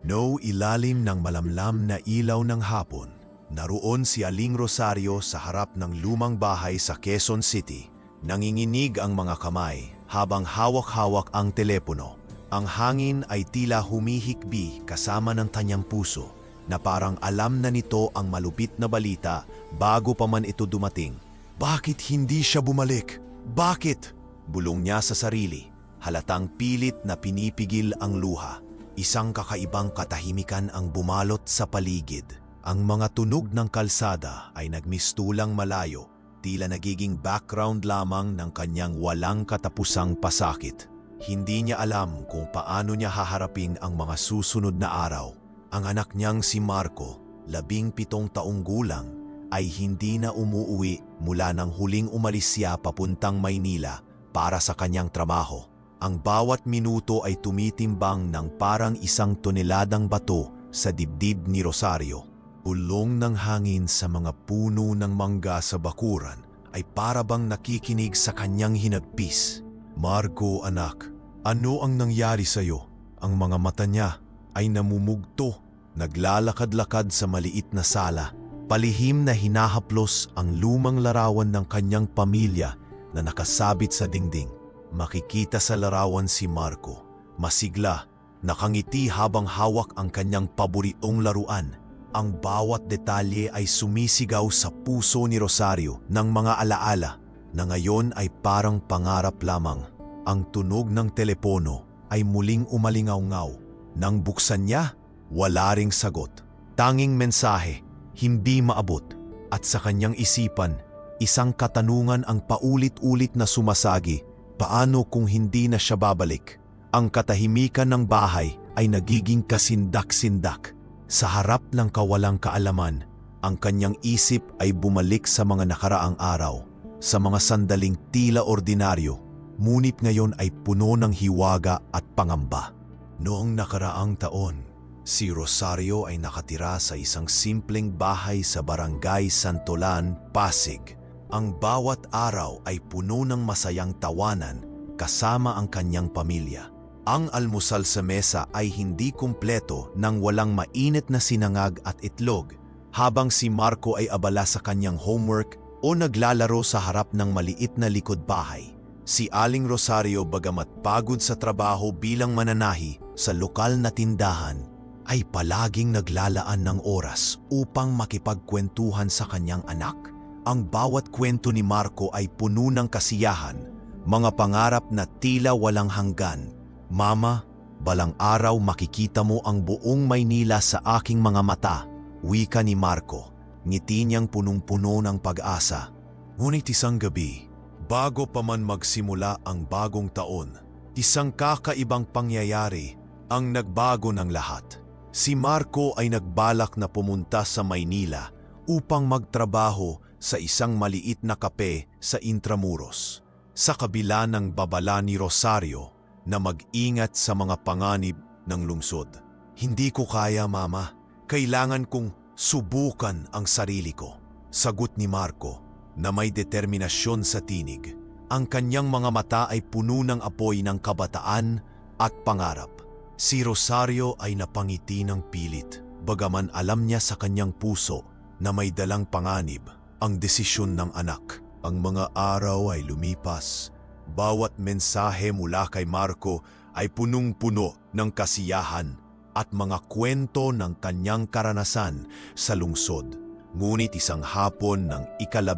No, ilalim ng malamlam na ilaw ng hapon, naroon si Aling Rosario sa harap ng lumang bahay sa Quezon City. Nanginginig ang mga kamay habang hawak-hawak ang telepono. Ang hangin ay tila humihikbi kasama ng kanyang puso na parang alam na nito ang malupit na balita bago pa man ito dumating. Bakit hindi siya bumalik? Bakit? Bulong niya sa sarili, halatang pilit na pinipigil ang luha. Isang kakaibang katahimikan ang bumalot sa paligid. Ang mga tunog ng kalsada ay nagmistulang malayo, tila nagiging background lamang ng kanyang walang katapusang pasakit. Hindi niya alam kung paano niya haharapin ang mga susunod na araw. Ang anak niyang si Marco, 17 taong gulang, ay hindi na umuuwi mula nang huling umalis siya papuntang Maynila para sa kanyang trabaho. Ang bawat minuto ay tumitimbang ng parang 1 toneladang bato sa dibdib ni Rosario. Ulong ng hangin sa mga puno ng mangga sa bakuran ay parabang nakikinig sa kanyang hinagpis. Marco, anak, ano ang nangyari sa iyo? Ang mga mata niya ay namumugto, naglalakad-lakad sa maliit na sala. Palihim na hinahaplos ang lumang larawan ng kanyang pamilya na nakasabit sa dingding. Makikita sa larawan si Marco, masigla, nakangiti habang hawak ang kanyang paboritong laruan. Ang bawat detalye ay sumisigaw sa puso ni Rosario ng mga alaala na ngayon ay parang pangarap lamang. Ang tunog ng telepono ay muling umalingaw-ngaw. Nang buksan niya, wala ring sagot. Tanging mensahe, hindi maabot. At sa kanyang isipan, isang katanungan ang paulit-ulit na sumasagi. Paano kung hindi na siya babalik? Ang katahimikan ng bahay ay nagiging kasindak-sindak. Sa harap ng kawalang kaalaman, ang kanyang isip ay bumalik sa mga nakaraang araw, sa mga sandaling tila ordinaryo, ngunit ngayon ay puno ng hiwaga at pangamba. Noong nakaraang taon, si Rosario ay nakatira sa isang simpleng bahay sa Barangay Santolan, Pasig. Ang bawat araw ay puno ng masayang tawanan kasama ang kanyang pamilya. Ang almusal sa mesa ay hindi kumpleto nang walang mainit na sinangag at itlog, habang si Marco ay abala sa kanyang homework o naglalaro sa harap ng maliit na likod bahay. Si Aling Rosario, bagamat pagod sa trabaho bilang mananahi sa lokal na tindahan, ay palaging naglalaan ng oras upang makipagkwentuhan sa kanyang anak. Ang bawat kwento ni Marco ay puno ng kasiyahan, mga pangarap na tila walang hanggan. Mama, balang araw makikita mo ang buong Maynila sa aking mga mata, wika ni Marco. Ngiti niyang punong-puno ng pag-asa. Ngunit isang gabi, bago pa man magsimula ang bagong taon, isang kakaibang pangyayari ang nagbago ng lahat. Si Marco ay nagbalak na pumunta sa Maynila upang magtrabaho sa isang maliit na kape sa Intramuros. Sa kabila ng babala ni Rosario na mag-ingat sa mga panganib ng lungsod. Hindi ko kaya, Mama. Kailangan kong subukan ang sarili ko. Sagot ni Marco na may determinasyon sa tinig. Ang kanyang mga mata ay puno ng apoy ng kabataan at pangarap. Si Rosario ay napangiti ng pilit, bagaman alam niya sa kanyang puso na may dalang panganib ang desisyon ng anak. Ang mga araw ay lumipas. Bawat mensahe mula kay Marco ay punong-puno ng kasiyahan at mga kwento ng kanyang karanasan sa lungsod. Ngunit isang hapon ng 12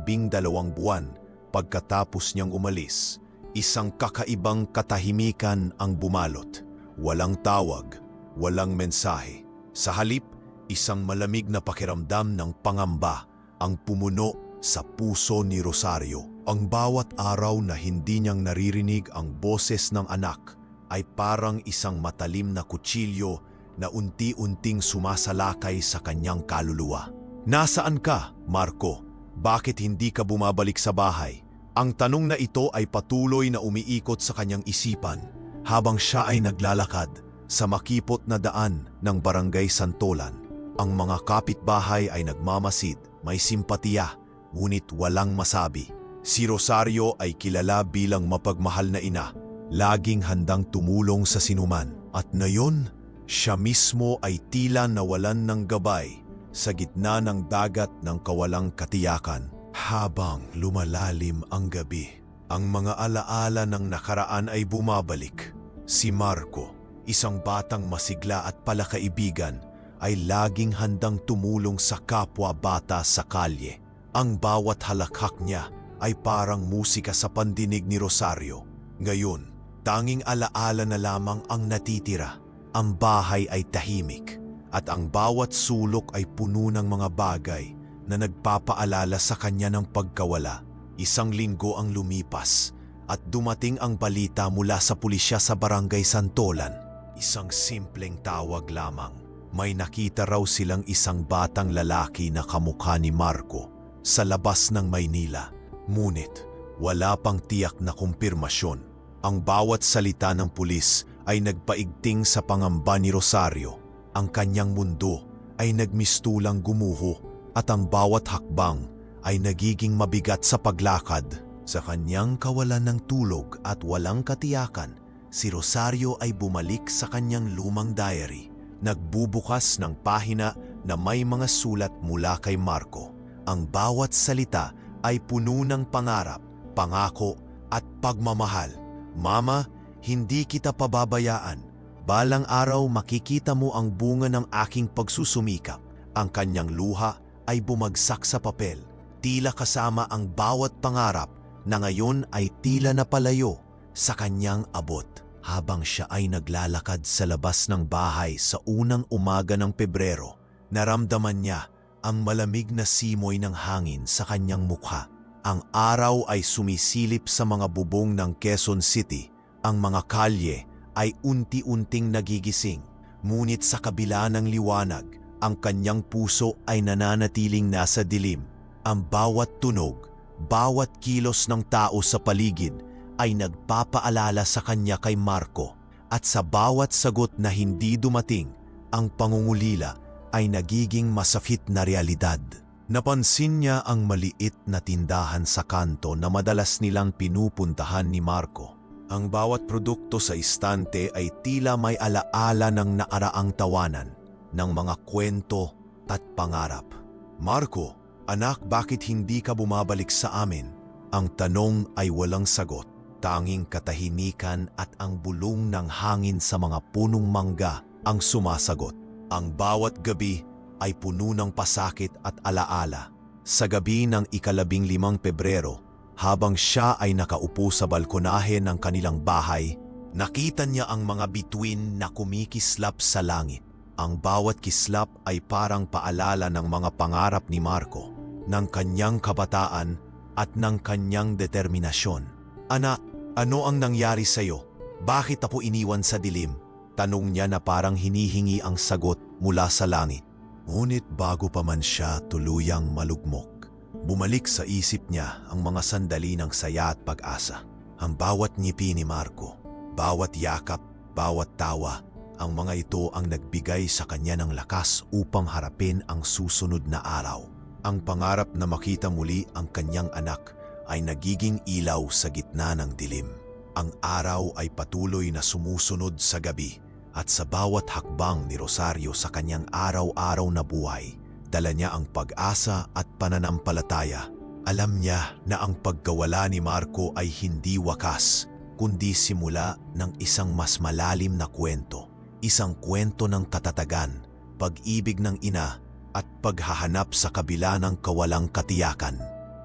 buwan pagkatapos niyang umalis, isang kakaibang katahimikan ang bumalot. Walang tawag, walang mensahe. Sa halip, isang malamig na pakiramdam ng pangamba ang pumuno sa puso ni Rosario. Ang bawat araw na hindi niyang naririnig ang boses ng anak ay parang isang matalim na kutsilyo na unti-unting sumasalakay sa kanyang kaluluwa. Nasaan ka, Marco? Bakit hindi ka bumabalik sa bahay? Ang tanong na ito ay patuloy na umiikot sa kanyang isipan habang siya ay naglalakad sa makipot na daan ng Barangay Santolan. Ang mga kapitbahay ay nagmamasid, may simpatiya, ngunit walang masabi. Si Rosario ay kilala bilang mapagmahal na ina, laging handang tumulong sa sinuman. At ngayon, Siya mismo ay tila nawalan ng gabay sa gitna ng dagat ng kawalang katiyakan. Habang lumalalim ang gabi, ang mga alaala ng nakaraan ay bumabalik. Si Marco, isang batang masigla at palakaibigan, ay laging handang tumulong sa kapwa-bata sa kalye. Ang bawat halakhak niya ay parang musika sa pandinig ni Rosario. Ngayon, tanging alaala na lamang ang natitira. Ang bahay ay tahimik at ang bawat sulok ay puno ng mga bagay na nagpapaalala sa kanya ng pagkawala. Isang linggo ang lumipas at dumating ang balita mula sa pulisya sa Barangay Santolan. Isang simpleng tawag lamang. May nakita raw silang isang batang lalaki na kamukha ni Marco sa labas ng Maynila. Ngunit wala pang tiyak na kumpirmasyon. Ang bawat salita ng pulis ay nagpaigting sa pangamba ni Rosario. Ang kanyang mundo ay nagmistulang gumuho at ang bawat hakbang ay nagiging mabigat sa paglakad. Sa kanyang kawalan ng tulog at walang katiyakan, si Rosario ay bumalik sa kanyang lumang diary. Nagbubukas ng pahina na may mga sulat mula kay Marco. Ang bawat salita ay puno ng pangarap, pangako at pagmamahal. Mama, hindi kita pababayaan. Balang araw makikita mo ang bunga ng aking pagsusumikap. Ang kanyang luha ay bumagsak sa papel, tila kasama ang bawat pangarap na ngayon ay tila napalayo sa kanyang abot. Habang siya ay naglalakad sa labas ng bahay sa unang umaga ng Pebrero, naramdaman niya ang malamig na simoy ng hangin sa kanyang mukha. Ang araw ay sumisilip sa mga bubong ng Quezon City. Ang mga kalye ay unti-unting nagigising, ngunit sa kabila ng liwanag, ang kanyang puso ay nananatiling nasa dilim. Ang bawat tunog, bawat kilos ng tao sa paligid ay nagpapaalala sa kanya kay Marco. At sa bawat sagot na hindi dumating, ang pangungulila ay nagiging masakit na realidad. Napansin niya ang maliit na tindahan sa kanto na madalas nilang pinupuntahan ni Marco. Ang bawat produkto sa istante ay tila may alaala ng naaraang tawanan, ng mga kwento at pangarap. Marco, anak, bakit hindi ka bumabalik sa amin? Ang tanong ay walang sagot. Tanging katahimikan at ang bulong ng hangin sa mga punong mangga ang sumasagot. Ang bawat gabi ay puno ng pasakit at alaala. Sa gabi ng 15 Pebrero, habang siya ay nakaupo sa balkonahe ng kanilang bahay, nakita niya ang mga bituin na kumikislap sa langit. Ang bawat kislap ay parang paalala ng mga pangarap ni Marco, ng kanyang kabataan at ng kanyang determinasyon. Anak, ano ang nangyari sa'yo? Bakit ako iniwan sa dilim? Tanong niya na parang hinihingi ang sagot mula sa langit. Ngunit bago pa man siya tuluyang malugmok, bumalik sa isip niya ang mga sandali ng saya at pag-asa. Ang bawat ngiti ni Marco, bawat yakap, bawat tawa, ang mga ito ang nagbigay sa kanya ng lakas upang harapin ang susunod na araw. Ang pangarap na makita muli ang kanyang anak ay nagiging ilaw sa gitna ng dilim. Ang araw ay patuloy na sumusunod sa gabi at sa bawat hakbang ni Rosario sa kanyang araw-araw na buhay, dala niya ang pag-asa at pananampalataya. Alam niya na ang pagkawala ni Marco ay hindi wakas, kundi simula ng isang mas malalim na kwento. Isang kwento ng katatagan, pag-ibig ng ina at paghahanap sa kabila ng kawalang katiyakan.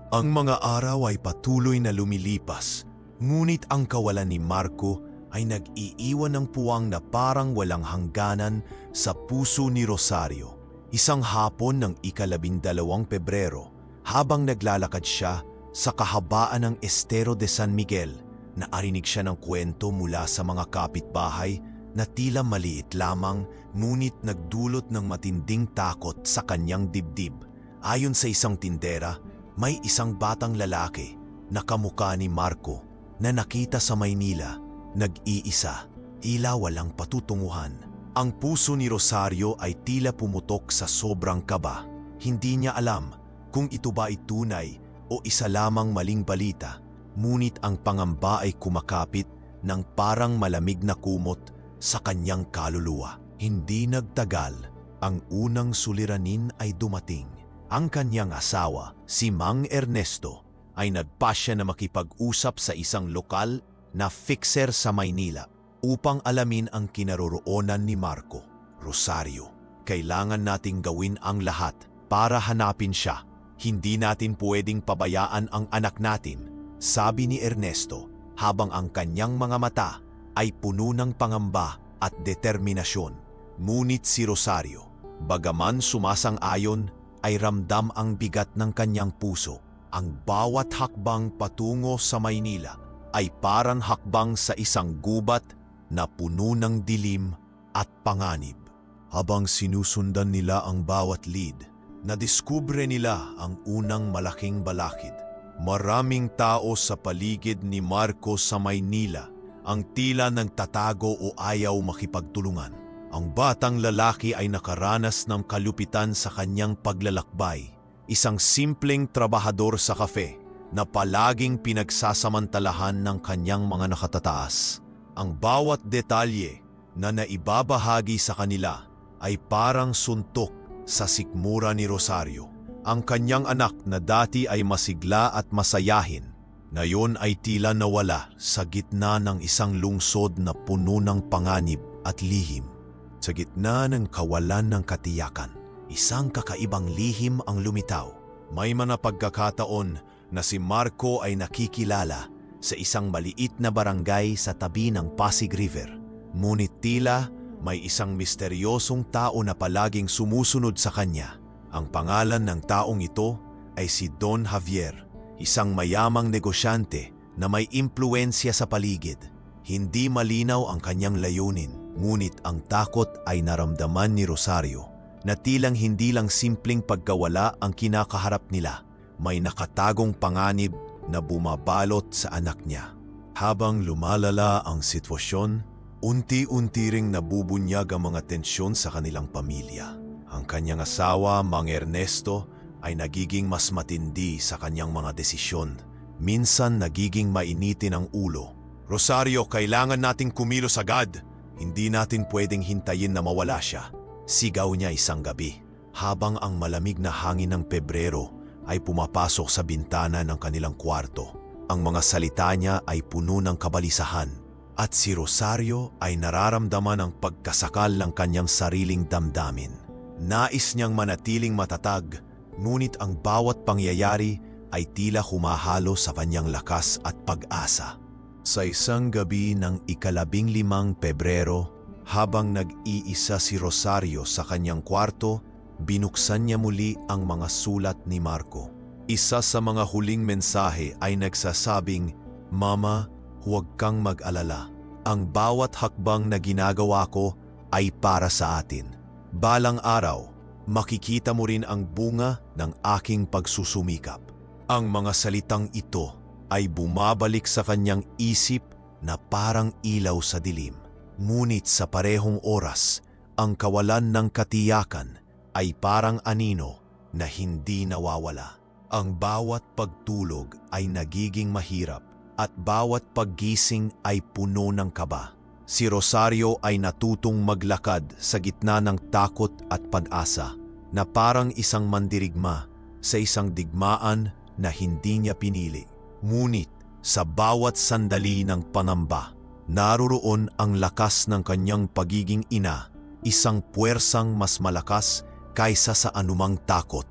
Ang mga araw ay patuloy na lumilipas, ngunit ang kawalan ni Marco ay nag-iiwan ng puwang na parang walang hangganan sa puso ni Rosario. Isang hapon ng 12 Pebrero, habang naglalakad siya sa kahabaan ng Estero de San Miguel, naarinig siya ng kwento mula sa mga kapitbahay na tila maliit lamang ngunit nagdulot ng matinding takot sa kanyang dibdib. Ayon sa isang tindera, may isang batang lalaki na kamukha ni Marco na nakita sa Maynila, nag-iisa, tila walang patutunguhan. Ang puso ni Rosario ay tila pumutok sa sobrang kaba. Hindi niya alam kung ito ba ay tunay o isa lamang maling balita, ngunit ang pangamba ay kumakapit ng parang malamig na kumot sa kanyang kaluluwa. Hindi nagtagal, ang unang suliranin ay dumating. Ang kanyang asawa, si Mang Ernesto, ay nagpasya na makipag-usap sa isang lokal na fixer sa Maynila upang alamin ang kinaroroonan ni Marco. Rosario, kailangan nating gawin ang lahat para hanapin siya. Hindi natin pwedeng pabayaan ang anak natin, sabi ni Ernesto habang ang kanyang mga mata ay puno ng pangamba at determinasyon. Ngunit si Rosario, bagaman sumasang-ayon, ay ramdam ang bigat ng kanyang puso. Ang bawat hakbang patungo sa Maynila ay parang hakbang sa isang gubat na puno ng dilim at panganib. Habang sinusundan nila ang bawat lead, nadiskubre nila ang unang malaking balakid. Maraming tao sa paligid ni Marco sa Maynila ang tila nagtatago o ayaw makipagtulungan. Ang batang lalaki ay nakaranas ng kalupitan sa kanyang paglalakbay. Isang simpleng trabahador sa kafe na palaging pinagsasamantalahan ng kanyang mga nakatataas. Ang bawat detalye na naibabahagi sa kanila ay parang suntok sa sikmura ni Rosario. Ang kanyang anak na dati ay masigla at masayahin, ngayon ay tila nawala sa gitna ng isang lungsod na puno ng panganib at lihim. Sa gitna ng kawalan ng katiyakan, isang kakaibang lihim ang lumitaw. May mga pagkakataon na si Marco ay nakikilala sa isang maliit na barangay sa tabi ng Pasig River. Ngunit tila may isang misteryosong tao na palaging sumusunod sa kanya. Ang pangalan ng taong ito ay si Don Javier, isang mayamang negosyante na may impluensya sa paligid. Hindi malinaw ang kanyang layunin, ngunit ang takot ay naramdaman ni Rosario na tilang hindi lang simpleng pagkawala ang kinakaharap nila. May nakatagong panganib na bumabalot sa anak niya. Habang lumalala ang sitwasyon, unti-unti ring nabubunyag ang mga tensyon sa kanilang pamilya. Ang kanyang asawa, Mang Ernesto, ay nagiging mas matindi sa kanyang mga desisyon. Minsan nagiging mainitin ang ulo. Rosario, kailangan nating kumilos agad. Hindi natin pwedeng hintayin na mawala siya. Sigaw niya isang gabi, habang ang malamig na hangin ng Pebrero ay pumapasok sa bintana ng kanilang kwarto. Ang mga salita niya ay puno ng kabalisahan, at si Rosario ay nararamdaman ang pagkasakal ng kanyang sariling damdamin. Nais niyang manatiling matatag, ngunit ang bawat pangyayari ay tila humahalo sa kanyang lakas at pag-asa. Sa isang gabi ng 15 Pebrero, habang nag-iisa si Rosario sa kanyang kwarto, binuksan niya muli ang mga sulat ni Marco. Isa sa mga huling mensahe ay nagsasabing, "Mama, huwag kang mag-alala. Ang bawat hakbang na ginagawa ko ay para sa atin. Balang araw, makikita mo rin ang bunga ng aking pagsusumikap." Ang mga salitang ito ay bumabalik sa kanyang isip na parang ilaw sa dilim. Ngunit sa parehong oras, ang kawalan ng katiyakan ay parang anino na hindi nawawala. Ang bawat pagtulog ay nagiging mahirap at bawat paggising ay puno ng kaba. Si Rosario ay natutong maglakad sa gitna ng takot at pag-asa na parang isang mandirigma sa isang digmaan na hindi niya pinili. Ngunit sa bawat sandali ng pangamba, naroroon ang lakas ng kanyang pagiging ina, isang puwersang mas malakas kaysa sa anumang takot.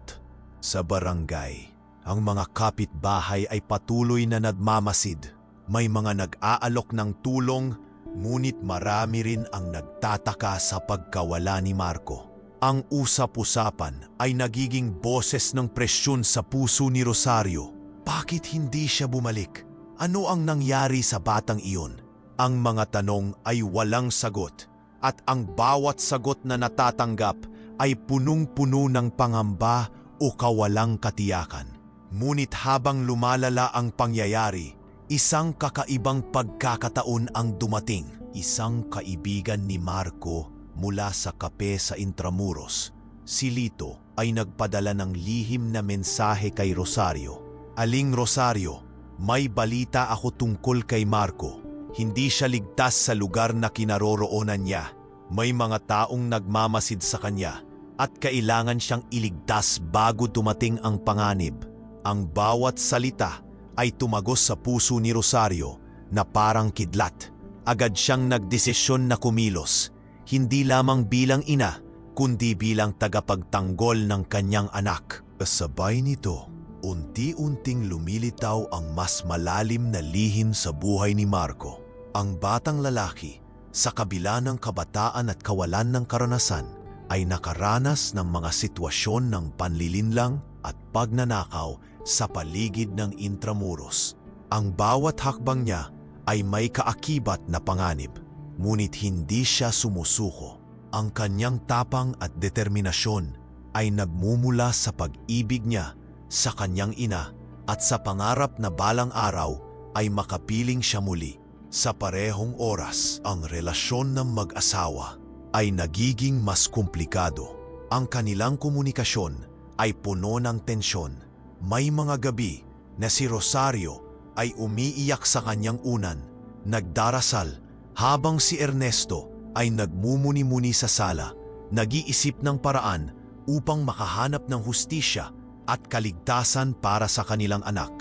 Sa barangay, ang mga kapitbahay ay patuloy na nagmamasid. May mga nag-aalok ng tulong, ngunit marami rin ang nagtataka sa pagkawala ni Marco. Ang usap-usapan ay nagiging boses ng presyon sa puso ni Rosario. Bakit hindi siya bumalik? Ano ang nangyari sa batang iyon? Ang mga tanong ay walang sagot, at ang bawat sagot na natatanggap ay punong-puno ng pangamba o kawalang katiyakan. Ngunit habang lumalala ang pangyayari, isang kakaibang pagkakataon ang dumating. Isang kaibigan ni Marco mula sa kape sa Intramuros, si Lito, ay nagpadala ng lihim na mensahe kay Rosario. "Aling Rosario, may balita ako tungkol kay Marco. Hindi siya ligtas sa lugar na kinaroroonan niya. May mga taong nagmamasid sa kanya at kailangan siyang iligtas bago dumating ang panganib. Ang bawat salita ay tumagos sa puso ni Rosario na parang kidlat. Agad siyang nagdesisyon na kumilos, hindi lamang bilang ina, kundi bilang tagapagtanggol ng kanyang anak. Kasabay nito, unti-unting lumilitaw ang mas malalim na lihim sa buhay ni Marco. Ang batang lalaki, sa kabila ng kabataan at kawalan ng karanasan, ay nakaranas ng mga sitwasyon ng panlilinlang at pagnanakaw sa paligid ng Intramuros. Ang bawat hakbang niya ay may kaakibat na panganib, ngunit hindi siya sumusuko. Ang kanyang tapang at determinasyon ay nagmumula sa pag-ibig niya sa kanyang ina at sa pangarap na balang araw ay makapiling siya muli. Sa parehong oras, ang relasyon ng mag-asawa ay nagiging mas komplikado. Ang kanilang komunikasyon ay puno ng tensyon. May mga gabi na si Rosario ay umiiyak sa kanyang unan, nagdarasal, habang si Ernesto ay nagmumuni-muni sa sala, nag-iisip ng paraan upang makahanap ng hustisya at kaligtasan para sa kanilang anak.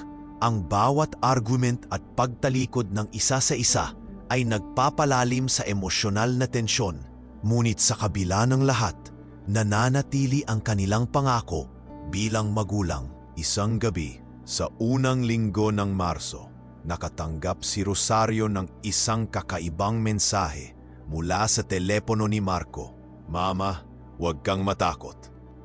Ang bawat argument at pagtalikod ng isa sa isa ay nagpapalalim sa emosyonal na tensyon, ngunit sa kabila ng lahat, nananatili ang kanilang pangako bilang magulang. Isang gabi, sa unang linggo ng Marso, nakatanggap si Rosario ng isang kakaibang mensahe mula sa telepono ni Marco. "Mama, huwag kang matakot.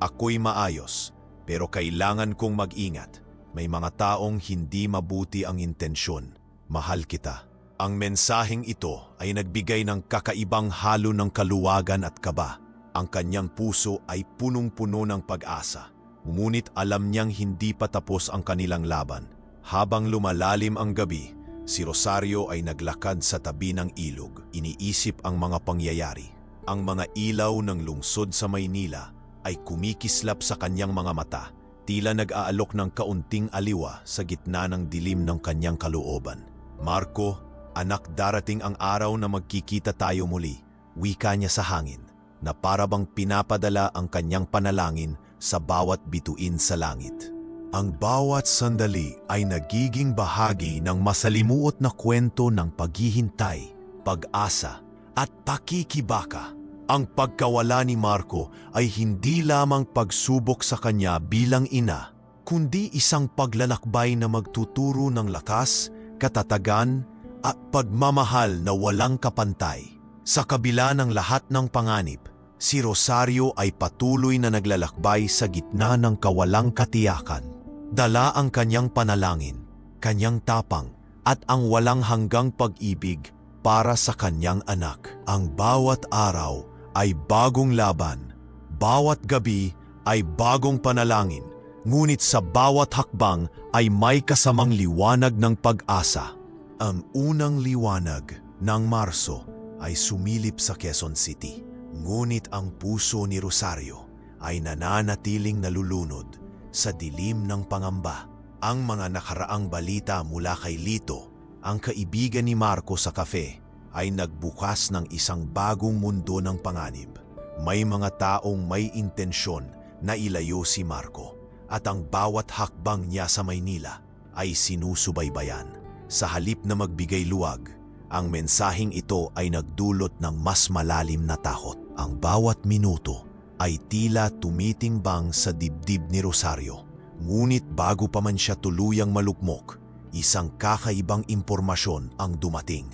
Ako'y maayos, pero kailangan kong mag-ingat. May mga taong hindi mabuti ang intensyon. Mahal kita." Ang mensaheng ito ay nagbigay ng kakaibang halo ng kaluwagan at kaba. Ang kanyang puso ay punong-puno ng pag-asa. Ngunit alam niyang hindi pa tapos ang kanilang laban. Habang lumalalim ang gabi, si Rosario ay naglakad sa tabi ng ilog, iniisip ang mga pangyayari. Ang mga ilaw ng lungsod sa Maynila ay kumikislap sa kanyang mga mata, tila nag-aalok ng kaunting aliwa sa gitna ng dilim ng kanyang kalooban. "Marco, anak, darating ang araw na magkikita tayo muli," wika niya sa hangin, na parabang pinapadala ang kanyang panalangin sa bawat bituin sa langit. Ang bawat sandali ay nagiging bahagi ng masalimuot na kwento ng paghihintay, pag-asa, at pakikibaka. Ang pagkawala ni Marco ay hindi lamang pagsubok sa kanya bilang ina, kundi isang paglalakbay na magtuturo ng lakas, katatagan, at pagmamahal na walang kapantay. Sa kabila ng lahat ng panganib, si Rosario ay patuloy na naglalakbay sa gitna ng kawalang katiyakan. Dala ang kanyang panalangin, kanyang tapang, at ang walang hanggang pag-ibig para sa kanyang anak. Ang bawat araw ay bagong laban, bawat gabi ay bagong panalangin, ngunit sa bawat hakbang ay may kasamang liwanag ng pag-asa. Ang unang liwanag ng Marso ay sumilip sa Quezon City. Ngunit ang puso ni Rosario ay nananatiling nalulunod sa dilim ng pangamba. Ang mga nakaraang balita mula kay Lito, ang kaibigan ni Marco sa kafe, ay nagbukas ng isang bagong mundo ng panganib. May mga taong may intensyon na ilayo si Marco, at ang bawat hakbang niya sa Maynila ay sinusubaybayan. Sa halip na magbigay luwag, ang mensaheng ito ay nagdulot ng mas malalim na takot. Ang bawat minuto ay tila tumitimbang sa dibdib ni Rosario. Ngunit bago pa man siya tuluyang malugmok, isang kakaibang impormasyon ang dumating.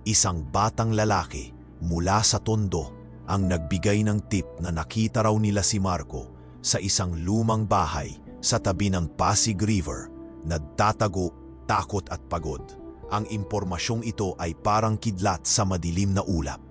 Isang batang lalaki mula sa Tondo ang nagbigay ng tip na nakita raw nila si Marco sa isang lumang bahay sa tabi ng Pasig River, nagtatago, takot at pagod. Ang impormasyong ito ay parang kidlat sa madilim na ulap.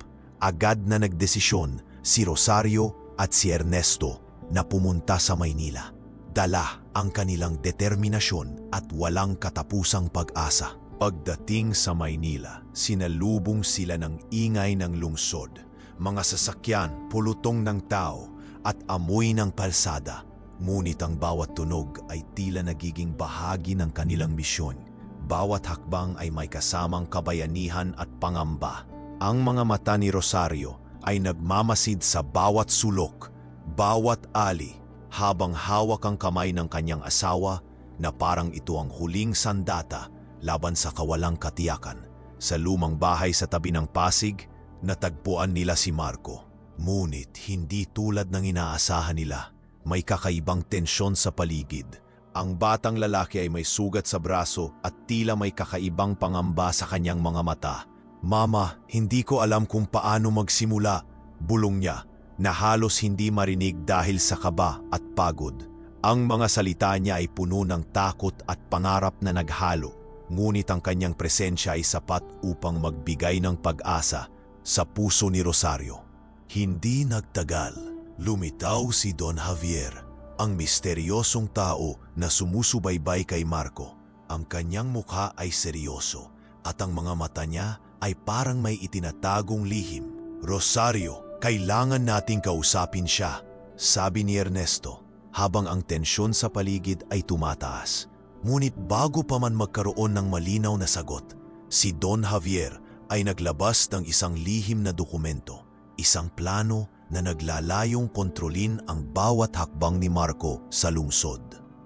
Agad na nagdesisyon si Rosario at si Ernesto na pumunta sa Maynila. Dala ang kanilang determinasyon at walang katapusang pag-asa. Pagdating sa Maynila, sinalubong sila ng ingay ng lungsod, mga sasakyan, pulutong ng tao at amoy ng palsada. Ngunit ang bawat tunog ay tila nagiging bahagi ng kanilang misyon. Bawat hakbang ay may kasamang kabayanihan at pangamba. Ang mga mata ni Rosario ay nagmamasid sa bawat sulok, bawat ali, habang hawak ang kamay ng kanyang asawa na parang ito ang huling sandata laban sa kawalang katiyakan. Sa lumang bahay sa tabi ng Pasig, natagpuan nila si Marco. Ngunit hindi tulad ng inaasahan nila. May kakaibang tensyon sa paligid. Ang batang lalaki ay may sugat sa braso at tila may kakaibang pangamba sa kanyang mga mata. "Mama, hindi ko alam kung paano magsimula," bulong niya, na halos hindi marinig dahil sa kaba at pagod. Ang mga salita niya ay puno ng takot at pangarap na naghalo, ngunit ang kanyang presensya ay sapat upang magbigay ng pag-asa sa puso ni Rosario. Hindi nagtagal, lumitaw si Don Javier, ang misteryosong tao na sumusubaybay kay Marco. Ang kanyang mukha ay seryoso at ang mga mata niya ay parang may itinatagong lihim. "Rosario, kailangan nating kausapin siya," sabi ni Ernesto, habang ang tensyon sa paligid ay tumataas. Ngunit bago pa man magkaroon ng malinaw na sagot, si Don Javier ay naglabas ng isang lihim na dokumento, isang plano na naglalayong kontrolin ang bawat hakbang ni Marco sa lungsod.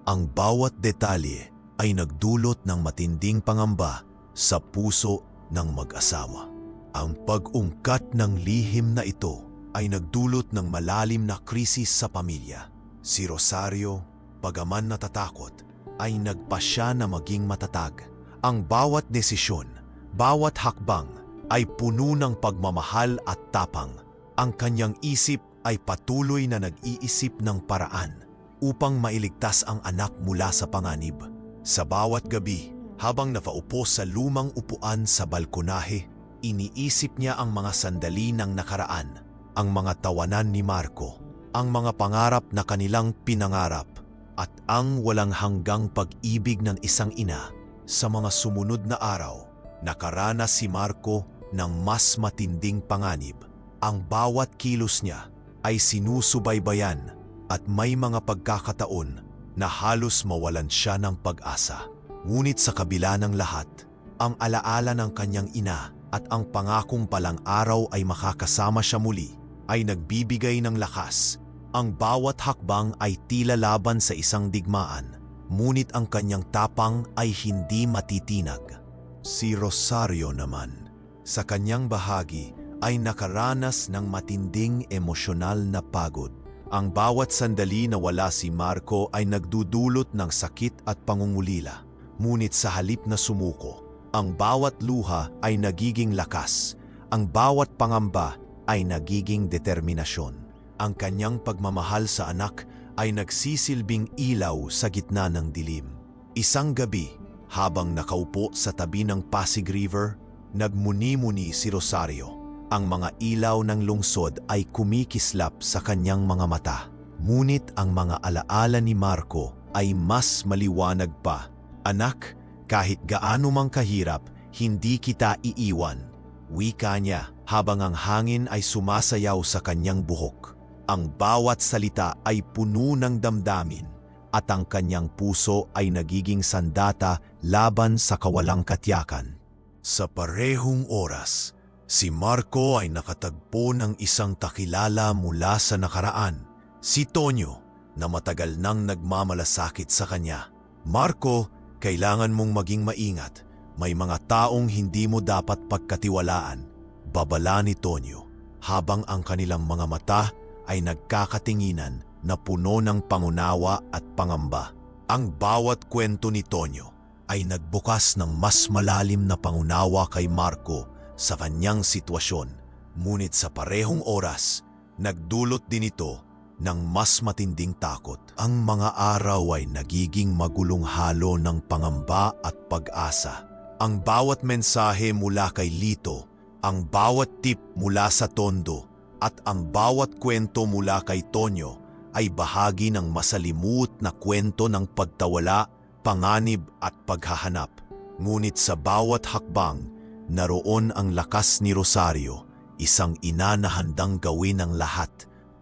Ang bawat detalye ay nagdulot ng matinding pangamba sa puso ng mag-asawa. Ang pag-ungkat ng lihim na ito ay nagdulot ng malalim na krisis sa pamilya. Si Rosario, bagaman natatakot, ay nagpasya na maging matatag. Ang bawat desisyon, bawat hakbang ay puno ng pagmamahal at tapang. Ang kanyang isip ay patuloy na nag-iisip ng paraan upang mailigtas ang anak mula sa panganib. Sa bawat gabi, habang napaupo sa lumang upuan sa balkonahe, iniisip niya ang mga sandali ng nakaraan, ang mga tawanan ni Marco, ang mga pangarap na kanilang pinangarap, at ang walang hanggang pag-ibig ng isang ina. Sa mga sumunod na araw, nakaranas si Marco ng mas matinding panganib. Ang bawat kilos niya ay sinusubaybayan at may mga pagkakataon na halos mawalan siya ng pag-asa. Ngunit sa kabila ng lahat, ang alaala ng kanyang ina at ang pangakong palang araw ay makakasama siya muli ay nagbibigay ng lakas. Ang bawat hakbang ay tila laban sa isang digmaan, ngunit ang kanyang tapang ay hindi matitinag. Si Rosario naman, sa kanyang bahagi, ay nakaranas ng matinding emosyonal na pagod. Ang bawat sandali na wala si Marco ay nagdudulot ng sakit at pangungulila. Ngunit sa halip na sumuko, ang bawat luha ay nagiging lakas. Ang bawat pangamba ay nagiging determinasyon. Ang kanyang pagmamahal sa anak ay nagsisilbing ilaw sa gitna ng dilim. Isang gabi, habang nakaupo sa tabi ng Pasig River, nagmuni-muni si Rosario. Ang mga ilaw ng lungsod ay kumikislap sa kanyang mga mata. Ngunit ang mga alaala ni Marco ay mas maliwanag pa. "Anak, kahit gaano mang kahirap, hindi kita iiwan," wika niya habang ang hangin ay sumasayaw sa kanyang buhok. Ang bawat salita ay puno ng damdamin at ang kanyang puso ay nagiging sandata laban sa kawalang katiyakan. Sa parehong oras, si Marco ay nakatagpo ng isang kakilala mula sa nakaraan, si Tonyo, na matagal nang nagmamalasakit sa kanya. "Marco, kailangan mong maging maingat. May mga taong hindi mo dapat pagkatiwalaan," babala ni Tonyo, habang ang kanilang mga mata ay nagkakatinginan na puno ng pangunawa at pangamba. Ang bawat kwento ni Tonyo ay nagbukas ng mas malalim na pangunawa kay Marco sa kanyang sitwasyon. Ngunit sa parehong oras, nagdulot din ito ng mas matinding takot. Ang mga araw ay nagiging magulong halo ng pangamba at pag-asa. Ang bawat mensahe mula kay Lito, ang bawat tip mula sa Tondo, at ang bawat kwento mula kay Tonyo ay bahagi ng masalimuot na kwento ng pagtawala, panganib at paghahanap. Ngunit sa bawat hakbang, naroon ang lakas ni Rosario, isang ina na handang gawin ang lahat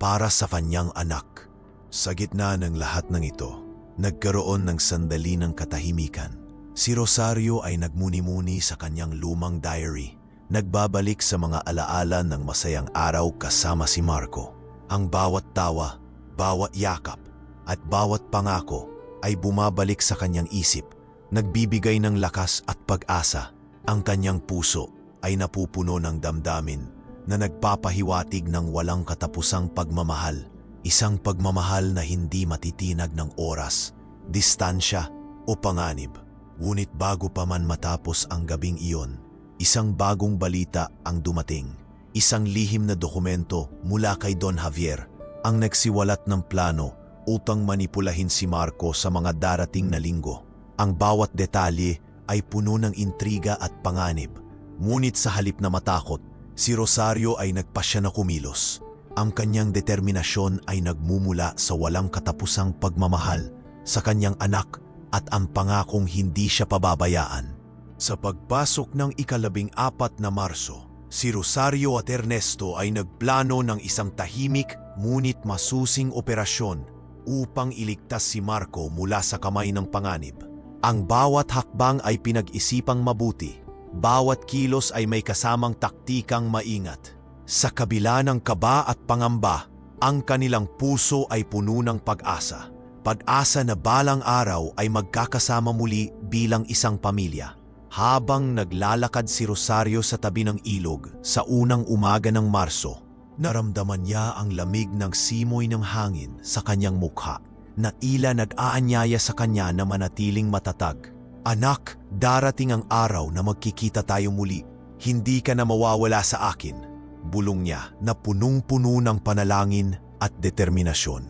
para sa kanyang anak. Sa gitna ng lahat ng ito, nagkaroon ng sandali ng katahimikan. Si Rosario ay nagmuni-muni sa kanyang lumang diary. nagbabalik sa mga alaala ng masayang araw kasama si Marco. Ang bawat tawa, bawat yakap, at bawat pangako ay bumabalik sa kanyang isip, nagbibigay ng lakas at pag-asa. Ang kanyang puso ay napupuno ng damdamin na nagpapahiwatig ng walang katapusang pagmamahal. Isang pagmamahal na hindi matitinag ng oras, distansya o panganib. Ngunit bago pa man matapos ang gabing iyon, isang bagong balita ang dumating. Isang lihim na dokumento mula kay Don Javier ang nagsiwalat ng plano upang manipulahin si Marco sa mga darating na linggo. Ang bawat detalye ay puno ng intriga at panganib. Ngunit sa halip na matakot, si Rosario ay nagpasya na kumilos. Ang kanyang determinasyon ay nagmumula sa walang katapusang pagmamahal sa kanyang anak at ang pangakong hindi siya pababayaan. Sa pagpasok ng ika-14 na Marso, si Rosario at Ernesto ay nagplano ng isang tahimik ngunit masusing operasyon upang iligtas si Marco mula sa kamay ng panganib. Ang bawat hakbang ay pinag-isipang mabuti. Bawat kilos ay may kasamang taktikang maingat. Sa kabila ng kaba at pangamba, ang kanilang puso ay puno ng pag-asa. Pag-asa na balang araw ay magkakasama muli bilang isang pamilya. Habang naglalakad si Rosario sa tabi ng ilog sa unang umaga ng Marso, naramdaman niya ang lamig ng simoy ng hangin sa kanyang mukha na tila nag-aanyaya sa kanya na manatiling matatag. "Anak, darating ang araw na magkikita tayo muli. Hindi ka na mawawala sa akin," bulong niya na punong-puno ng panalangin at determinasyon.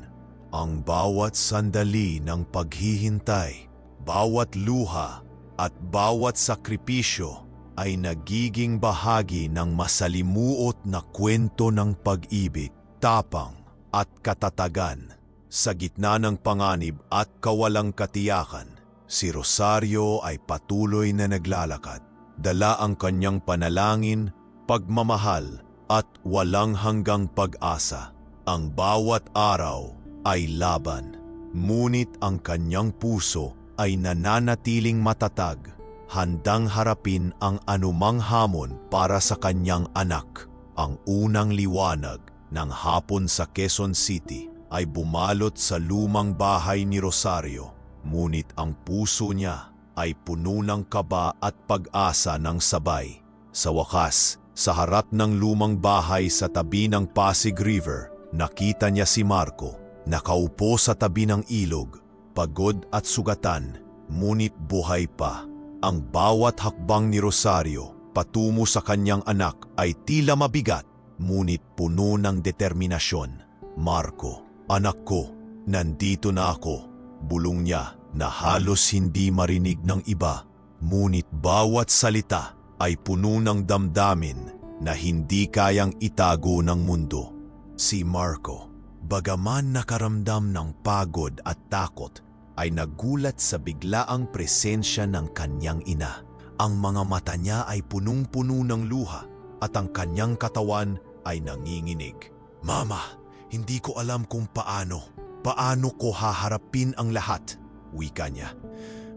Ang bawat sandali ng paghihintay, bawat luha at bawat sakripisyo ay nagiging bahagi ng masalimuot na kwento ng pag-ibig, tapang at katatagan. Sa gitna ng panganib at kawalang katiyakan, si Rosario ay patuloy na naglalakad. Dala ang kanyang panalangin, pagmamahal at walang hanggang pag-asa. Ang bawat araw ay laban, ngunit ang kanyang puso ay nananatiling matatag, handang harapin ang anumang hamon para sa kanyang anak. Ang unang liwanag ng hapon sa Quezon City ay bumalot sa lumang bahay ni Rosario, ngunit ang puso niya ay puno ng kaba at pag-asa ng sabay. Sa wakas, sa harap ng lumang bahay sa tabi ng Pasig River, nakita niya si Marco, nakaupo sa tabi ng ilog, pagod at sugatan, ngunit buhay pa. Ang bawat hakbang ni Rosario patungo sa kanyang anak ay tila mabigat, ngunit puno ng determinasyon. "Marco, anak ko, nandito na ako," bulong niya na halos hindi marinig ng iba. Ngunit bawat salita ay puno ng damdamin na hindi kayang itago ng mundo. Si Marco, bagaman nakaramdam ng pagod at takot, ay nagulat sa biglaang presensya ng kanyang ina. Ang mga mata niya ay punong-puno ng luha at ang kanyang katawan ay nanginginig. "Mama, hindi ko alam kung paano ko haharapin ang lahat," wika niya.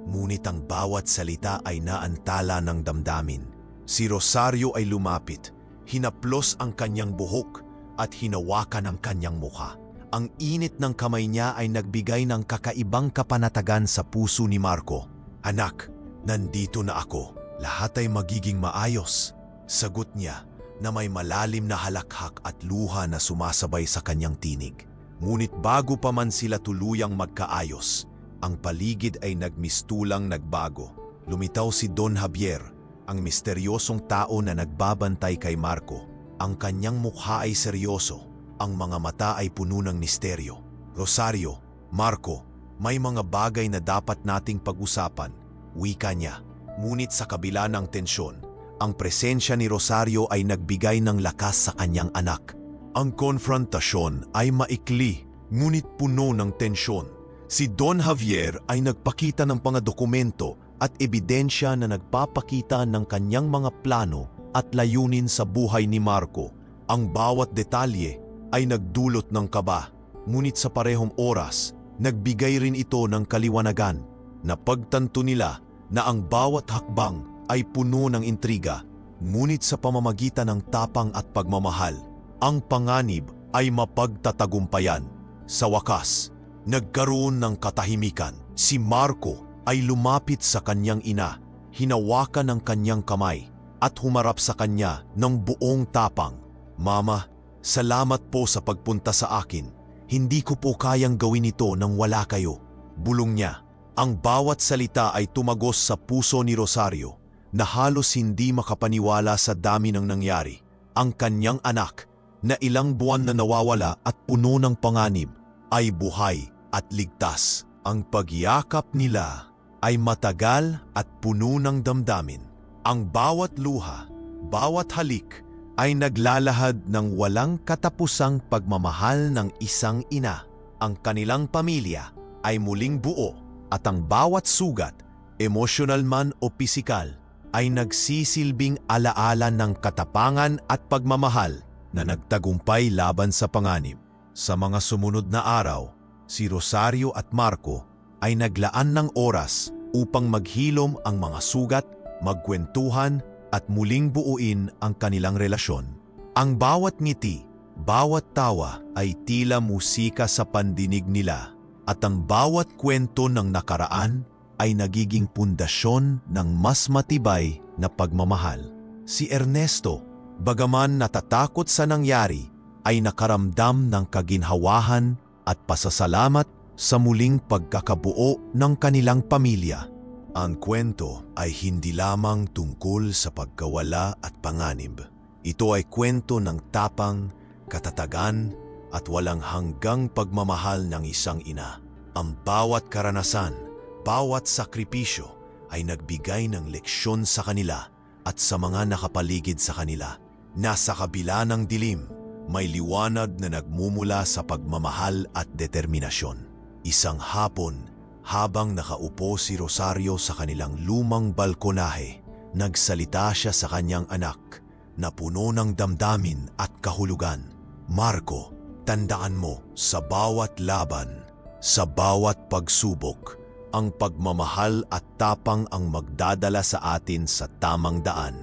Ngunit ang bawat salita ay naantala ng damdamin. Si Rosario ay lumapit, hinaplos ang kanyang buhok at hinawakan ang kanyang mukha. Ang init ng kamay niya ay nagbigay ng kakaibang kapanatagan sa puso ni Marco. "Anak, nandito na ako. Lahat ay magiging maayos," sagot niya na may malalim na halakhak at luha na sumasabay sa kanyang tinig. Ngunit bago pa man sila tuluyang magkaayos, ang paligid ay nagmistulang nagbago. Lumitaw si Don Javier, ang misteryosong tao na nagbabantay kay Marco. Ang kanyang mukha ay seryoso. Ang mga mata ay puno ng misteryo. "Rosario, Marco, may mga bagay na dapat nating pag-usapan," wika niya. Ngunit sa kabila ng tensyon, ang presensya ni Rosario ay nagbigay ng lakas sa kanyang anak. Ang konfrontasyon ay maikli, ngunit puno ng tensyon. Si Don Javier ay nagpakita ng mga dokumento at ebidensya na nagpapakita ng kanyang mga plano at layunin sa buhay ni Marco. Ang bawat detalye ay nagdulot ng kaba, ngunit sa parehong oras, nagbigay rin ito ng kaliwanagan. Napagtanto nila na ang bawat hakbang ay puno ng intriga, Ngunit sa pamamagitan ng tapang at pagmamahal, ang panganib ay mapagtatagumpayan. Sa wakas, nagkaroon ng katahimikan. Si Marco ay lumapit sa kanyang ina, hinawakan ang kanyang kamay at humarap sa kanya ng buong tapang. "Mama, salamat po sa pagpunta sa akin. Hindi ko po kayang gawin ito nang wala kayo." Bulong niya. Ang bawat salita ay tumagos sa puso ni Rosario na halos hindi makapaniwala sa dami ng nangyari. Ang kanyang anak na ilang buwan na nawawala at puno ng panganib ay buhay at ligtas. Ang pagyakap nila ay matagal at puno ng damdamin. Ang bawat luha, bawat halik ay naglalahad ng walang katapusang pagmamahal ng isang ina. Ang kanilang pamilya ay muling buo at ang bawat sugat, emosyonal man o pisikal, ay nagsisilbing alaala ng katapangan at pagmamahal na nagtagumpay laban sa panganib. Sa mga sumunod na araw, si Rosario at Marco ay naglaan ng oras upang maghilom ang mga sugat, magkwentuhan at muling buuin ang kanilang relasyon. Ang bawat ngiti, bawat tawa ay tila musika sa pandinig nila at ang bawat kwento ng nakaraan ay nagiging pundasyon ng mas matibay na pagmamahal. Si Ernesto, bagaman natatakot sa nangyari, ay nakaramdam ng kaginhawahan at pasasalamat sa muling pagkakabuo ng kanilang pamilya. Ang kwento ay hindi lamang tungkol sa pagkawala at panganib. Ito ay kwento ng tapang, katatagan at walang hanggang pagmamahal ng isang ina. Ang bawat karanasan, bawat sakripisyo ay nagbigay ng leksyon sa kanila at sa mga nakapaligid sa kanila. Nasa kabila ng dilim, may liwanag na nagmumula sa pagmamahal at determinasyon. Isang hapon, habang nakaupo si Rosario sa kanilang lumang balkonahe, nagsalita siya sa kanyang anak na puno ng damdamin at kahulugan. "Marco, tandaan mo, sa bawat laban, sa bawat pagsubok, ang pagmamahal at tapang ang magdadala sa atin sa tamang daan.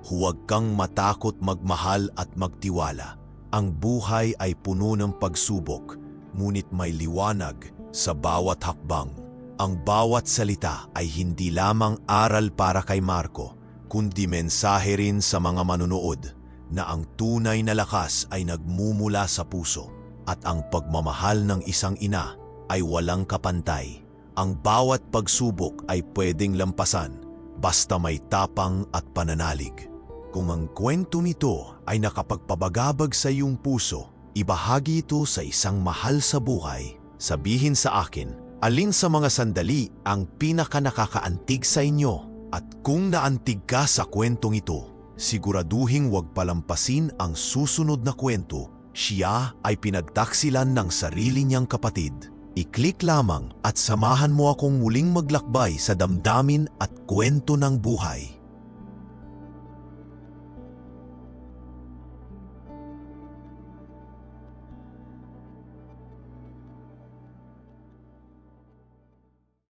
Huwag kang matakot magmahal at magtiwala. Ang buhay ay puno ng pagsubok, ngunit may liwanag sa bawat hakbang." Ang bawat salita ay hindi lamang aral para kay Marco, kundi mensahe rin sa mga manunood na ang tunay na lakas ay nagmumula sa puso at ang pagmamahal ng isang ina ay walang kapantay. Ang bawat pagsubok ay pwedeng lampasan basta may tapang at pananalig. Kung ang kwento nito ay nakapagpabagabag sa iyong puso, ibahagi ito sa isang mahal sa buhay. Sabihin sa akin, alin sa mga sandali ang pinaka-nakakaantig sa inyo? At kung naantig ka sa kwentong ito, siguraduhing huwag palampasin ang susunod na kwento. Siya ay pinagtaksilan ng sarili niyang kapatid. I-click lamang at samahan mo akong muling maglakbay sa damdamin at kwento ng buhay.